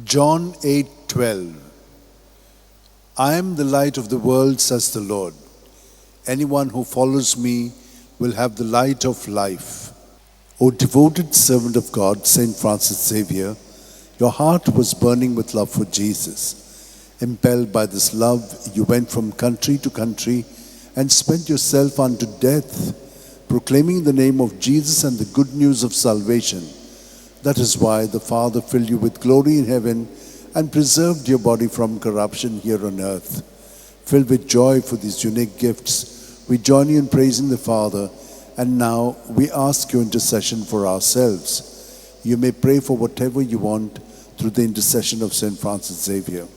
John 8:12. I am the light of the world, says the Lord. Anyone who follows me will have the light of life. O devoted servant of God, Saint Francis Xavier, your heart was burning with love for Jesus. Impelled by this love, you went from country to country and spent yourself unto death, proclaiming the name of Jesus and the good news of salvation. That is why the Father filled you with glory in heaven and preserved your body from corruption here on earth. Filled with joy for these unique gifts, we join you in praising the Father, and now we ask your intercession for ourselves. You may pray for whatever you want through the intercession of Saint Francis Xavier.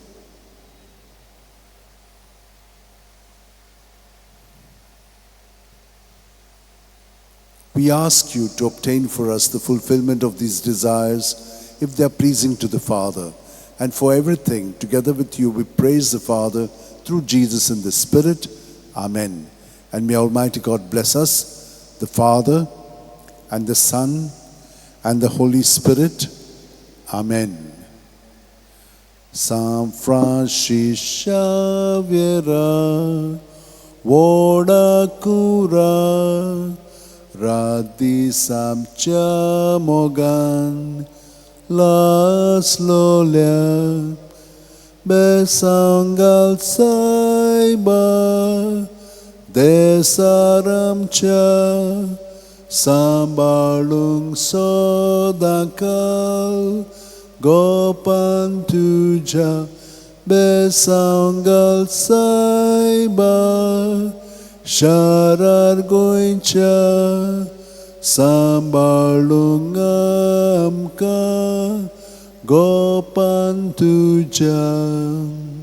We ask you to obtain for us the fulfillment of these desires, if they are pleasing to the Father. And for everything, together with you, we praise the Father through Jesus in the Spirit. Amen. And may Almighty God bless us, the Father, and the Son, and the Holy Spirit. Amen. San Francis Xavier, Voda Cura, Radi Samcha Mogan, Las Lolia, Besangal Saiba, Desaramcha, Sambalung Sodakal, Gopan Tuja, Besangal Saiba, Sharar Goincha, Sambalungamka, Gopan Tuja.